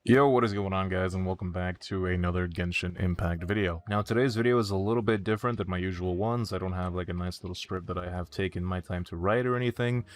Yo, what is going on, guys, and welcome back to another Genshin Impact video. Now, today's video is a little bit different than my usual ones. I don't have like a nice little script that I have taken my time to write or anything.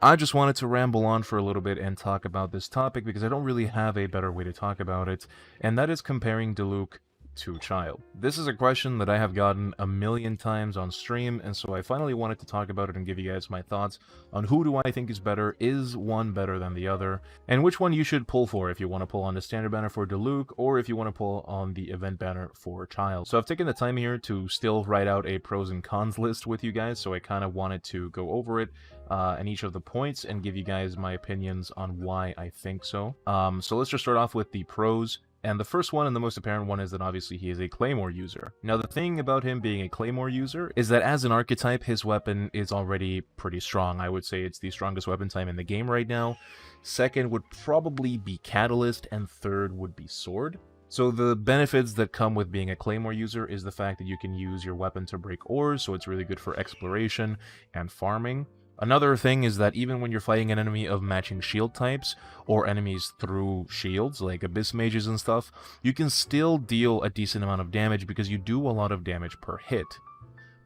I just wanted to ramble on for a little bit and talk about this topic because I don't really have a better way to talk about it, and that is comparing DILUC to CHILDE. This is a question that I have gotten a million times on stream, and so I finally wanted to talk about it and give you guys my thoughts on who do I think is better, is one better than the other, and which one you should pull for if you want to pull on the standard banner for DILUC or if you want to pull on the event banner for CHILDE. So I've taken the time here to still write out a pros and cons list with you guys, so I kind of wanted to go over it and each of the points and give you guys my opinions on why I think so. So let's just start off with the pros. And the first one and the most apparent one is that obviously he is a Claymore user. Now the thing about him being a Claymore user is that as an archetype, his weapon is already pretty strong. I would say it's the strongest weapon type in the game right now. Second would probably be Catalyst, and third would be Sword. So the benefits that come with being a Claymore user is the fact that you can use your weapon to break ores, so it's really good for exploration and farming. Another thing is that even when you're fighting an enemy of matching shield types, or enemies through shields, like Abyss Mages and stuff, you can still deal a decent amount of damage because you do a lot of damage per hit.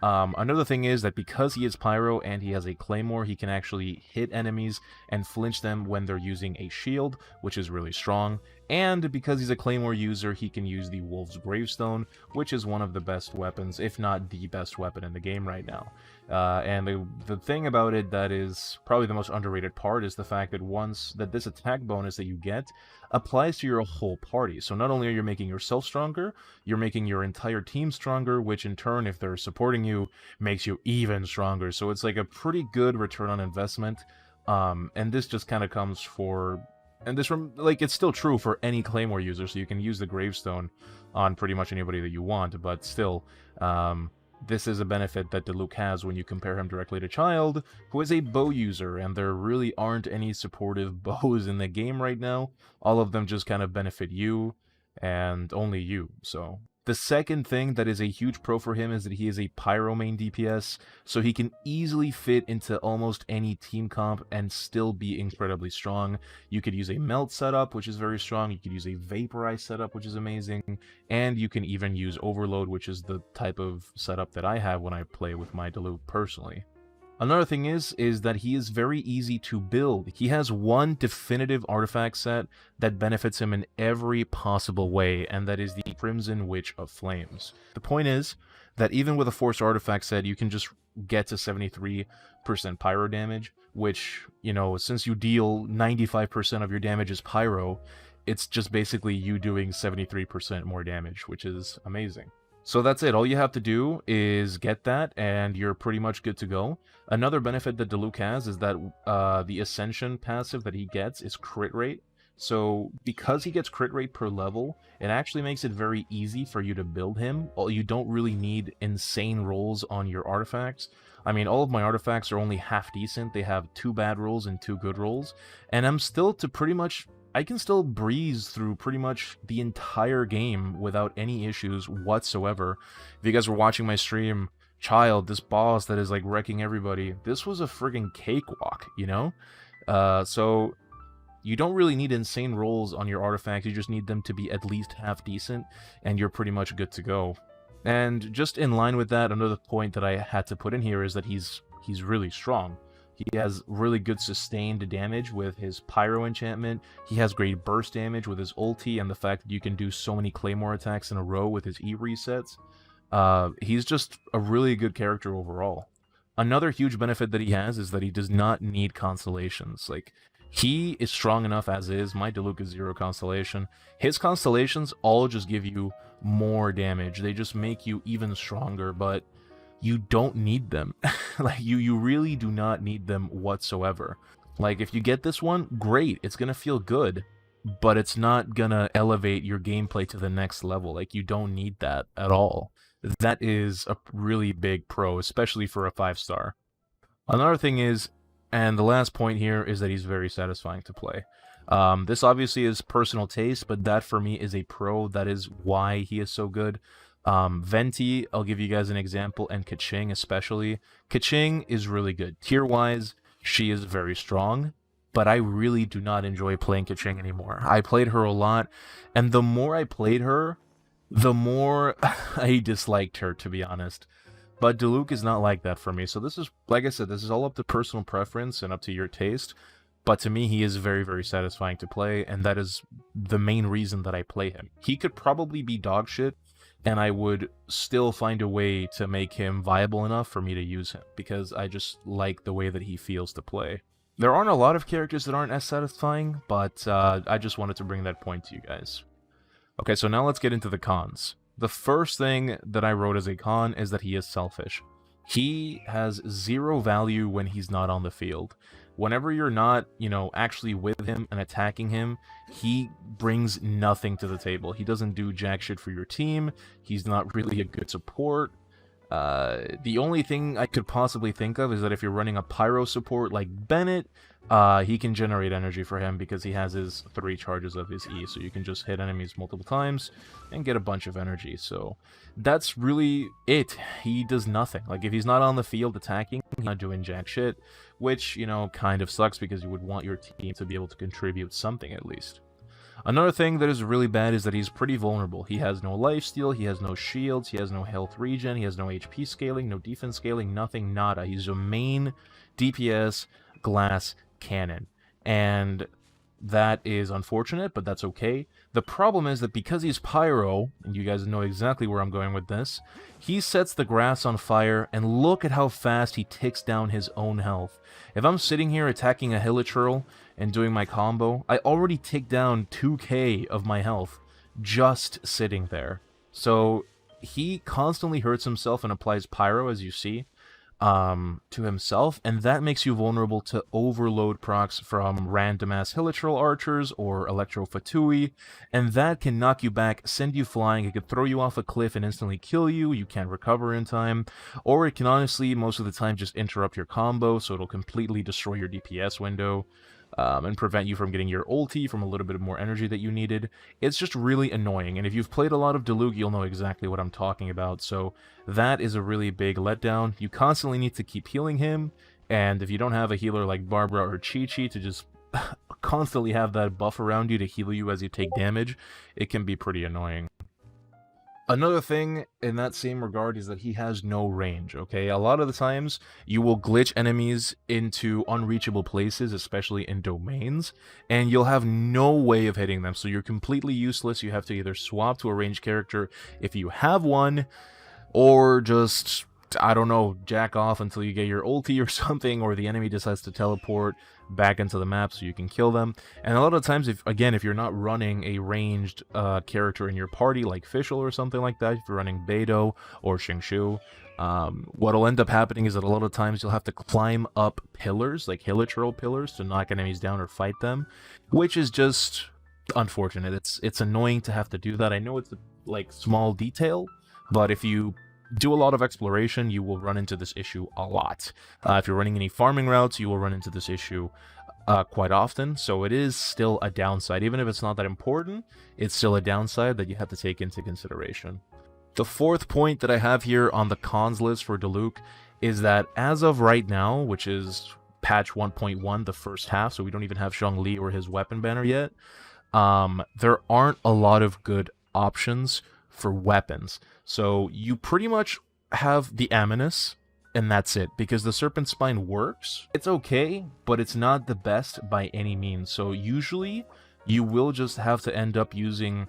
Another thing is that because he is Pyro and he has a Claymore, he can actually hit enemies and flinch them when they're using a shield, which is really strong. And because he's a Claymore user, he can use the Wolf's Gravestone, which is one of the best weapons, if not the best weapon in the game right now. And the thing about it that is probably the most underrated part is the fact that this attack bonus that you get applies to your whole party. So not only are you making yourself stronger, you're making your entire team stronger, which in turn, if they're supporting you, makes you even stronger. So it's like a pretty good return on investment. And this just kind of comes for... And this, like, it's still true for any Claymore user, so you can use the Gravestone on pretty much anybody that you want, but still, this is a benefit that DILUC has when you compare him directly to CHILDE, who is a bow user, and there really aren't any supportive bows in the game right now. All of them just kind of benefit you, and only you, so... The second thing that is a huge pro for him is that he is a Pyro main DPS, so he can easily fit into almost any team comp and still be incredibly strong. You could use a Melt setup, which is very strong, you could use a Vaporize setup, which is amazing, and you can even use Overload, which is the type of setup that I have when I play with my DILUC personally. Another thing is that he is very easy to build. He has one definitive artifact set that benefits him in every possible way, and that is the Crimson Witch of Flames. The point is that even with a forced artifact set, you can just get to 73% pyro damage, which, you know, since you deal 95% of your damage as pyro, it's just basically you doing 73% more damage, which is amazing. So that's it. All you have to do is get that, and you're pretty much good to go. Another benefit that DILUC has is that the Ascension passive that he gets is crit rate. So because he gets crit rate per level, it actually makes it very easy for you to build him. You don't really need insane rolls on your artifacts. I mean, all of my artifacts are only half decent. They have 2 bad rolls and 2 good rolls. And I can still breeze through pretty much the entire game without any issues whatsoever. If you guys were watching my stream, CHILDE, this boss that is like wrecking everybody, this was a friggin' cakewalk, you know? So you don't really need insane rolls on your artifacts, you just need them to be at least half decent, and you're pretty much good to go. And just in line with that, another point that I had to put in here is that he's really strong. He has really good sustained damage with his Pyro enchantment. He has great burst damage with his ulti, and the fact that you can do so many Claymore attacks in a row with his E resets. He's just a really good character overall. Another huge benefit that he has is that he does not need Constellations. Like, he is strong enough as is. My DILUC is 0 Constellation. His Constellations all just give you more damage. They just make you even stronger, but you don't need them. Like, you really do not need them whatsoever. Like, if you get this one, great, it's gonna feel good, but it's not gonna elevate your gameplay to the next level. Like, you don't need that at all. That is a really big pro, especially for a 5-star. Another thing is, and the last point here, is that he's very satisfying to play. This obviously is personal taste, but that for me is a pro. That is why he is so good. Venti, I'll give you guys an example, and Keqing especially. Keqing is really good. Tier-wise, she is very strong. but I really do not enjoy playing Keqing anymore. I played her a lot, and the more I played her, the more I disliked her, to be honest. But DILUC is not like that for me. So this is, like I said, this is all up to personal preference and up to your taste. But to me, he is very, very satisfying to play, and that is the main reason that I play him. He could probably be dog shit, and I would still find a way to make him viable enough for me to use him, because I just like the way that he feels to play. There aren't a lot of characters that aren't as satisfying, but I just wanted to bring that point to you guys. Okay, so now let's get into the cons. The first thing that I wrote as a con is that he is selfish. He has zero value when he's not on the field. Whenever you're not, actually with him and attacking him, he brings nothing to the table. He doesn't do jack shit for your team. He's not really a good support. The only thing I could possibly think of is that if you're running a pyro support like Bennett, he can generate energy for him because he has his 3 charges of his E, so you can just hit enemies multiple times and get a bunch of energy. So that's really it. He does nothing. Like, if he's not on the field attacking, he's not doing jack shit, which, kind of sucks because you would want your team to be able to contribute something at least. Another thing that is really bad is that he's pretty vulnerable. He has no lifesteal, he has no shields, he has no health regen, he has no HP scaling, no defense scaling, nothing, nada. He's a main DPS glass cannon. And that is unfortunate, but that's okay. The problem is that because he's pyro, and you guys know exactly where I'm going with this, he sets the grass on fire, and look at how fast he ticks down his own health. If I'm sitting here attacking a Hilichurl and doing my combo, I already tick down 2k of my health just sitting there. So he constantly hurts himself and applies pyro, as you see, to himself, and that makes you vulnerable to overload procs from random-ass Hilichurl archers or Electro Fatui, and that can knock you back, send you flying, it could throw you off a cliff and instantly kill you, you can't recover in time, or it can honestly, most of the time, just interrupt your combo, so it'll completely destroy your DPS window, and prevent you from getting your ulti from a little bit more energy that you needed. It's just really annoying, and if you've played a lot of DILUC, you'll know exactly what I'm talking about, so that is a really big letdown. You constantly need to keep healing him, and if you don't have a healer like Barbara or Chi-Chi to just constantly have that buff around you to heal you as you take damage, it can be pretty annoying. Another thing in that same regard is that he has no range, okay? A lot of the times, you will glitch enemies into unreachable places, especially in domains, and you'll have no way of hitting them, so you're completely useless. You have to either swap to a ranged character if you have one, or just, I don't know, jack off until you get your ulti or something, or the enemy decides to teleport back into the map so you can kill them. And a lot of times, if you're not running a ranged character in your party, like Fischl or something like that, if you're running Beidou or Xingshu, what'll end up happening is that a lot of times you'll have to climb up pillars, like Hilichurl pillars, to knock enemies down or fight them, which is just unfortunate. It's annoying to have to do that. I know it's a, small detail, but if you do a lot of exploration, you will run into this issue a lot. If you're running any farming routes, you will run into this issue quite often, so it is still a downside. Even if it's not that important, it's still a downside that you have to take into consideration. The fourth point that I have here on the cons list for DILUC is that as of right now, which is patch 1.1, the first half, so we don't even have Zhongli or his weapon banner yet, there aren't a lot of good options for weapons. So you pretty much have the Amunis, and that's it, because the Serpent Spine works. It's okay, but it's not the best by any means. So usually you will just have to end up using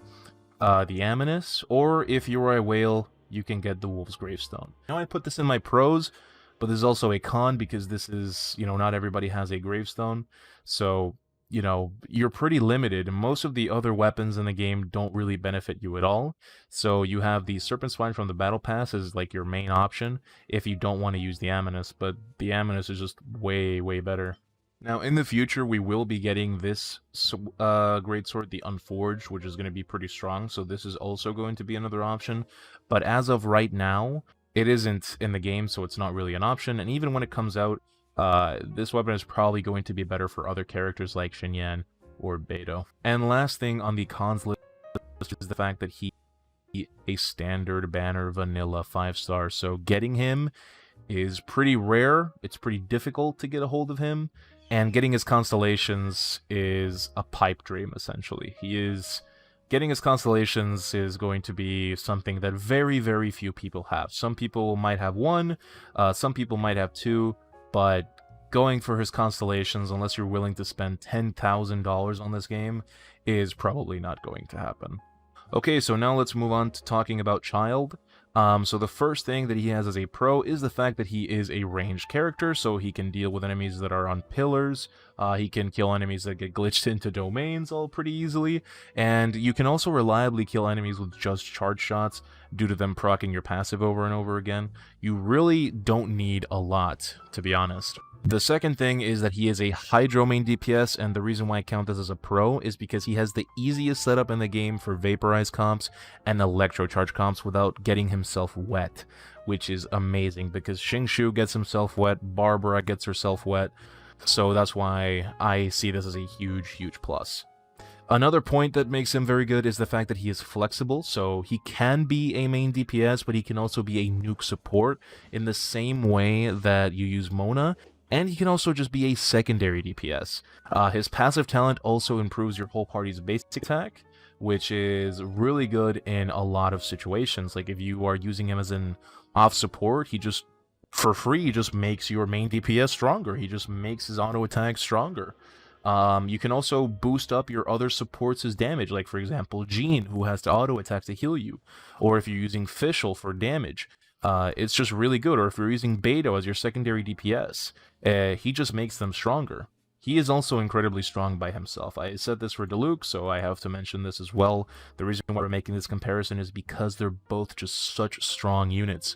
the Amunis, or if you're a whale, you can get the Wolf's Gravestone. Now I put this in my pros, but there's also a con because this is, not everybody has a gravestone. So you're pretty limited, and most of the other weapons in the game don't really benefit you at all. So you have the Serpent Spine from the Battle Pass as your main option if you don't want to use the Amunis, but the Amunis is just way, way better. Now, in the future, we will be getting this greatsword, the Unforged, which is going to be pretty strong, so this is also going to be another option. But as of right now, it isn't in the game, so it's not really an option, and even when it comes out, this weapon is probably going to be better for other characters like Xinyan or Beidou. And last thing on the cons list is the fact that he is a standard banner vanilla 5-star, so getting him is pretty rare, it's pretty difficult to get a hold of him, and getting his Constellations is a pipe dream, essentially. Getting his Constellations is going to be something that very, very few people have. Some people might have one, some people might have two, but going for his Constellations, unless you're willing to spend $10,000 on this game, is probably not going to happen. Okay, so now let's move on to talking about Childe. So the first thing that he has as a pro is the fact that he is a ranged character, so he can deal with enemies that are on pillars, he can kill enemies that get glitched into domains all pretty easily, and you can also reliably kill enemies with just charge shots due to them proccing your passive over and over again. You really don't need a lot, to be honest. The second thing is that he is a Hydro main DPS, and the reason why I count this as a pro is because he has the easiest setup in the game for Vaporize comps and Electrocharge comps without getting himself wet, which is amazing, because Xingshu gets himself wet, Barbara gets herself wet, so that's why I see this as a huge, huge plus. Another point that makes him very good is the fact that he is flexible, so he can be a main DPS, but he can also be a nuke support in the same way that you use Mona. And he can also just be a secondary DPS. His passive talent also improves your whole party's basic attack, which is really good in a lot of situations. Like if you are using him as an off support, he just, for free, he just makes your main DPS stronger. He just makes his auto attack stronger. You can also boost up your other supports' damage, like for example Jean, who has to auto attack to heal you, or if you're using Fischl for damage. It's just really good. Or if you're using Beidou as your secondary DPS, he just makes them stronger. He is also incredibly strong by himself. I said this for DILUC, so I have to mention this as well. The reason why we're making this comparison is because they're both just such strong units.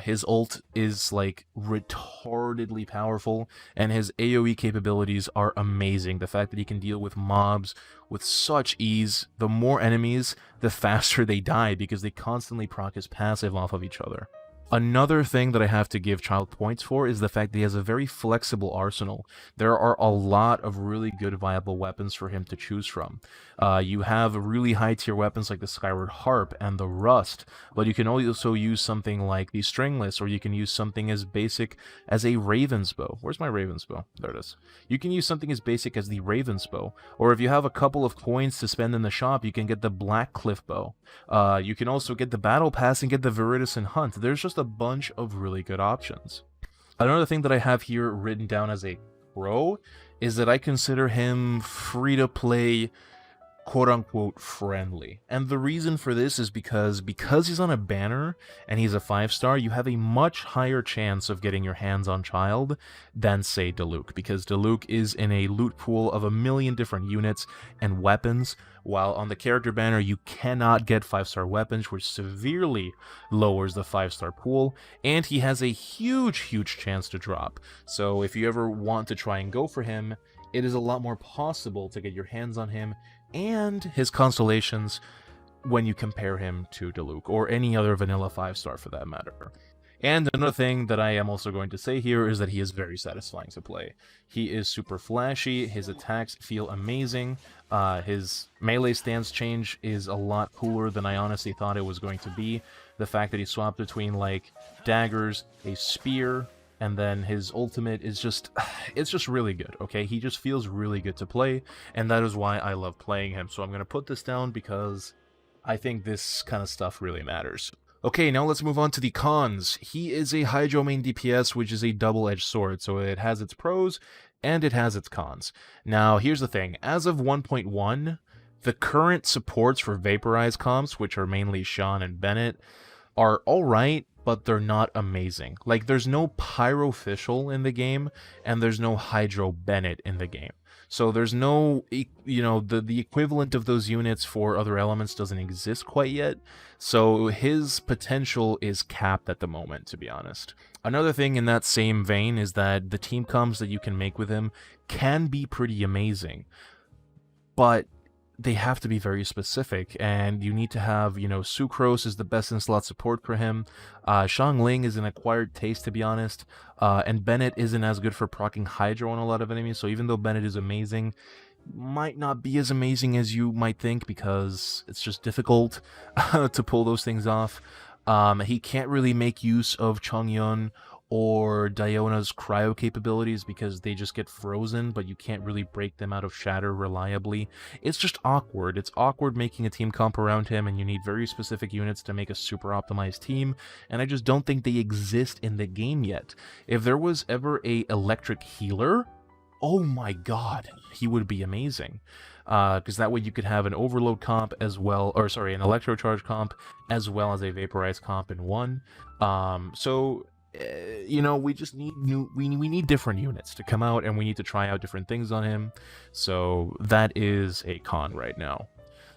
His ult is like retardedly powerful, and his AoE capabilities are amazing. The fact that he can deal with mobs with such ease, the more enemies, the faster they die, because they constantly proc his passive off of each other. Another thing that I have to give Childe points for is the fact that he has a very flexible arsenal. There are a lot of really good viable weapons for him to choose from. You have really high tier weapons like the Skyward Harp and the Rust, but you can also use something like the Stringless, or you can use something as basic as a Raven's Bow. Where's my Raven's Bow? There it is. You can use something as basic as the Raven's Bow, or if you have a couple of coins to spend in the shop, you can get the Black Cliff Bow. You can also get the Battle Pass and get the Viridescent Hunt. There's just a bunch of really good options. Another thing that I have here written down as a pro is that I consider him free-to-play, quote-unquote friendly. And the reason for this is because he's on a banner and he's a 5-star, you have a much higher chance of getting your hands on Childe than, say, DILUC, because DILUC is in a loot pool of a million different units and weapons, while on the character banner you cannot get 5-star weapons, which severely lowers the 5-star pool, and he has a huge chance to drop. So if you ever want to try and go for him, it is a lot more possible to get your hands on him and his Constellations when you compare him to DILUC, or any other vanilla 5-star for that matter. And another thing that I am also going to say here is that he is very satisfying to play. He is super flashy, his attacks feel amazing, his melee stance change is a lot cooler than I honestly thought it was going to be. The fact that he swapped between, like, daggers, a spear, and then his ultimate is just, it's just really good, okay? He just feels really good to play, and that is why I love playing him. So I'm going to put this down because I think this kind of stuff really matters. Okay, now let's move on to the cons. He is a Hydro main DPS, which is a double-edged sword, so it has its pros and it has its cons. Now, here's the thing. As of 1.1, the current supports for Vaporize comps, which are mainly Sean and Bennett, are alright, but they're not amazing. Like, there's no Pyro Fischl in the game, and there's no Hydro Bennett in the game. So there's no, you know, the equivalent of those units for other elements doesn't exist quite yet. So his potential is capped at the moment, to be honest. Another thing in that same vein is that the team comms that you can make with him can be pretty amazing. But they have to be very specific, and you need to have, you know, Sucrose is the best in slot support for him. Xiangling is an acquired taste, to be honest, and Bennett isn't as good for proccing Hydro on a lot of enemies, so even though Bennett is amazing, might not be as amazing as you might think, because it's just difficult to pull those things off. He can't really make use of Chongyun or Diona's cryo capabilities because they just get frozen, but you can't really break them out of shatter reliably. It's just awkward. It's awkward making a team comp around him, and you need very specific units to make a super optimized team, and I just don't think they exist in the game yet. If there was ever a electric healer, oh my god, he would be amazing. Because that way you could have an overload comp as well, or sorry, an electro charge comp as well as a vaporize comp in one. You know, we just need we need different units to come out, and we need to try out different things on him. So that is a con right now.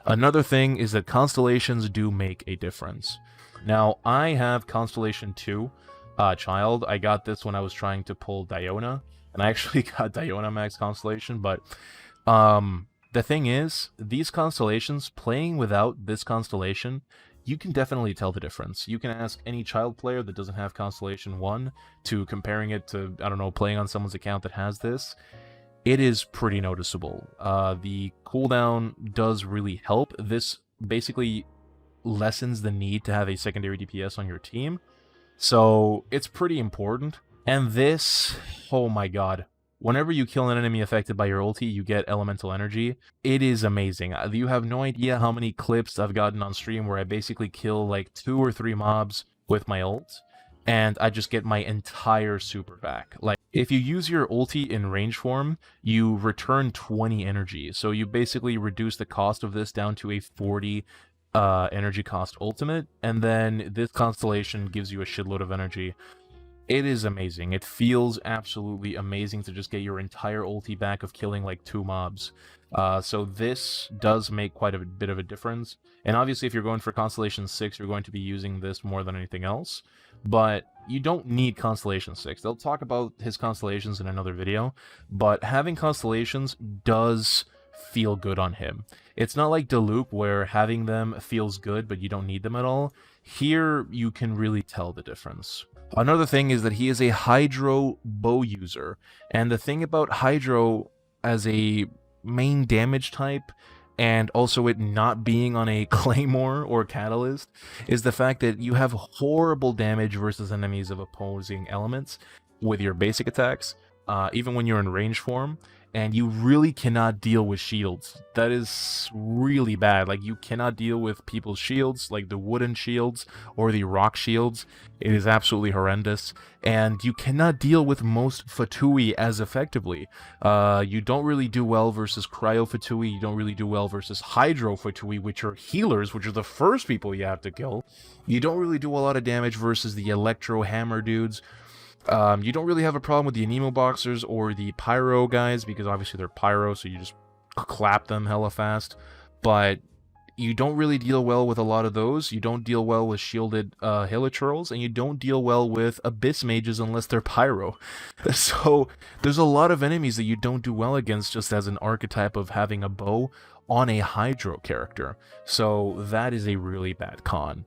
Another thing is that constellations do make a difference. Now, I have Constellation 2, Childe. I got this when I was trying to pull Diona, and I actually got Diona Max Constellation, but the thing is, these constellations, playing without this constellation, you can definitely tell the difference. You can ask any Childe player that doesn't have Constellation 1 to comparing it to, I don't know, playing on someone's account that has this. It is pretty noticeable. The cooldown does really help. This basically lessens the need to have a secondary DPS on your team. So it's pretty important. And this, oh my god. Whenever you kill an enemy affected by your ulti, you get elemental energy. It is amazing. You have no idea how many clips I've gotten on stream where I basically kill like 2 or 3 mobs with my ult, and I just get my entire super back. Like, if you use your ulti in range form, you return 20 energy. So you basically reduce the cost of this down to a 40 energy cost ultimate, and then this constellation gives you a shitload of energy. It is amazing. It feels absolutely amazing to just get your entire ulti back of killing like 2 mobs. So this does make quite a bit of a difference. And obviously if you're going for Constellation 6, you're going to be using this more than anything else. But you don't need Constellation 6. They'll talk about his constellations in another video. But having constellations does feel good on him. It's not like DILUC where having them feels good but you don't need them at all. Here you can really tell the difference. Another thing is that he is a Hydro bow user, and the thing about Hydro as a main damage type, and also it not being on a Claymore or Catalyst, is the fact that you have horrible damage versus enemies of opposing elements with your basic attacks, even when you're in range form, and you really cannot deal with shields. That is really bad. Like, you cannot deal with people's shields, like the wooden shields or the rock shields. It is absolutely horrendous. And you cannot deal with most Fatui as effectively. You don't really do well versus Cryo Fatui. You don't really do well versus Hydro Fatui, which are healers, which are the first people you have to kill. You don't really do a lot of damage versus the Electro Hammer dudes. You don't really have a problem with the Anemo Boxers or the Pyro guys, because obviously they're Pyro, so you just clap them hella fast. But you don't really deal well with a lot of those. You don't deal well with shielded Hilichurls, and you don't deal well with Abyss Mages unless they're Pyro. So there's a lot of enemies that you don't do well against just as an archetype of having a bow on a Hydro character. So that is a really bad con.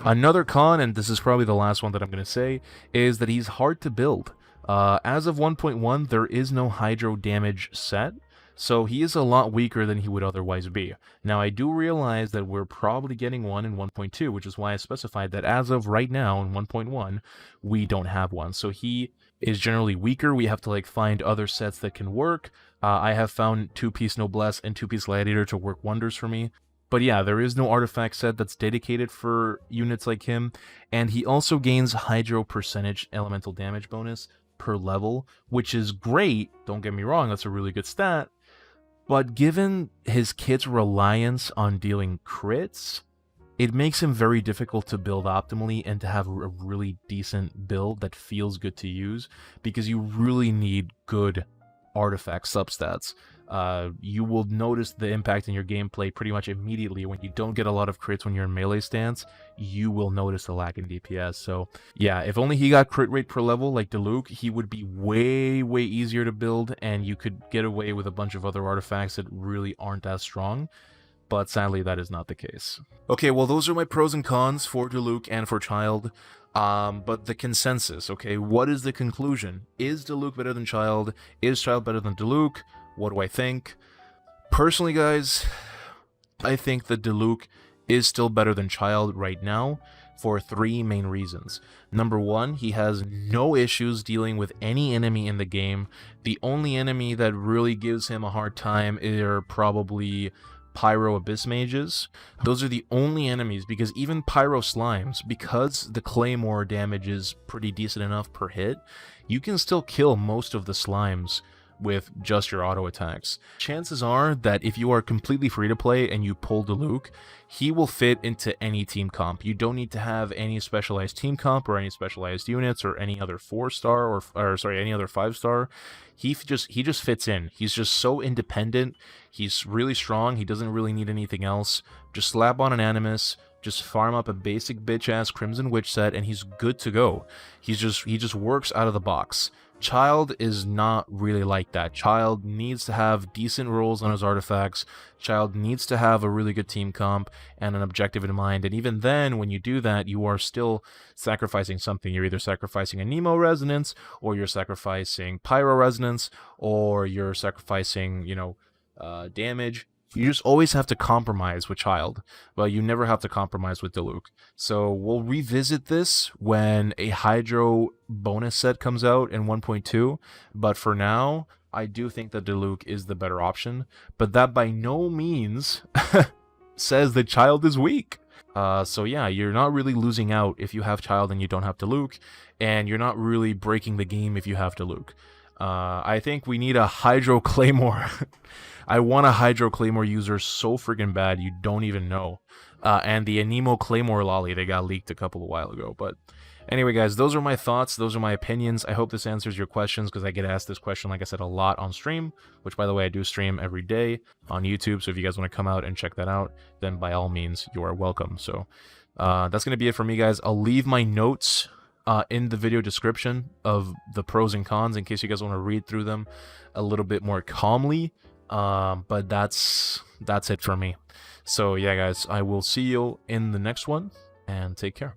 Another con, and this is probably the last one that I'm going to say, is that he's hard to build. As of 1.1, there is no Hydro damage set, so he is a lot weaker than he would otherwise be. Now, I do realize that we're probably getting one in 1.2, which is why I specified that as of right now in 1.1, we don't have one. So he is generally weaker. We have to like find other sets that can work. I have found 2-piece Noblesse and 2-piece Gladiator to work wonders for me. But yeah, there is no artifact set that's dedicated for units like him, and he also gains Hydro percentage elemental damage bonus per level, which is great, don't get me wrong, that's a really good stat, but given his kit's reliance on dealing crits, it makes him very difficult to build optimally and to have a really decent build that feels good to use, because you really need good artifact substats. You will notice the impact in your gameplay pretty much immediately. When you don't get a lot of crits when you're in melee stance, you will notice a lack in DPS. So yeah, if only he got crit rate per level like DILUC, he would be way easier to build, and you could get away with a bunch of other artifacts that really aren't as strong. But sadly, that is not the case. Okay, well, those are my pros and cons for DILUC and for Childe. But the consensus, okay, what is the conclusion? Is DILUC better than Childe? Is Childe better than DILUC? What do I think? Personally, guys, I think that DILUC is still better than Childe right now for 3 main reasons. Number 1, he has no issues dealing with any enemy in the game. The only enemy that really gives him a hard time are probably Pyro Abyss Mages. Those are the only enemies, because even Pyro Slimes, because the Claymore damage is pretty decent enough per hit, you can still kill most of the Slimes with just your auto attacks. Chances are that if you are completely free to play and you pull DILUC, he will fit into any team comp. You don't need to have any specialized team comp or any specialized units or any other 4-star or sorry, any other 5-star. He just fits in. He's just so independent. He's really strong. He doesn't really need anything else. Just slap on an Animus, just farm up a basic bitch-ass Crimson Witch set, and he's good to go. He just works out of the box. Childe is not really like that. Childe needs to have decent rolls on his artifacts. Childe needs to have a really good team comp and an objective in mind. And even then, when you do that, you are still sacrificing something. You're either sacrificing a Nemo Resonance, or you're sacrificing Pyro Resonance, or you're sacrificing, damage. You just always have to compromise with Childe, but you never have to compromise with DILUC. So we'll revisit this when a Hydro bonus set comes out in 1.2, but for now, I do think that DILUC is the better option, but that by no means says that Childe is weak. So yeah, you're not really losing out if you have Childe and you don't have DILUC, and you're not really breaking the game if you have DILUC. I think we need a Hydro Claymore. I want a Hydro Claymore user so freaking bad you don't even know. And the Anemo Claymore lolly, they got leaked a couple of while ago. But anyway, guys, those are my thoughts. Those are my opinions. I hope this answers your questions, because I get asked this question, like I said, a lot on stream, which, by the way, I do stream every day on YouTube. So if you guys want to come out and check that out, then by all means, you are welcome. So that's going to be it for me, guys. I'll leave my notes in the video description of the pros and cons in case you guys want to read through them a little bit more calmly. But that's it for me. So yeah, guys, I will see you in the next one, and take care.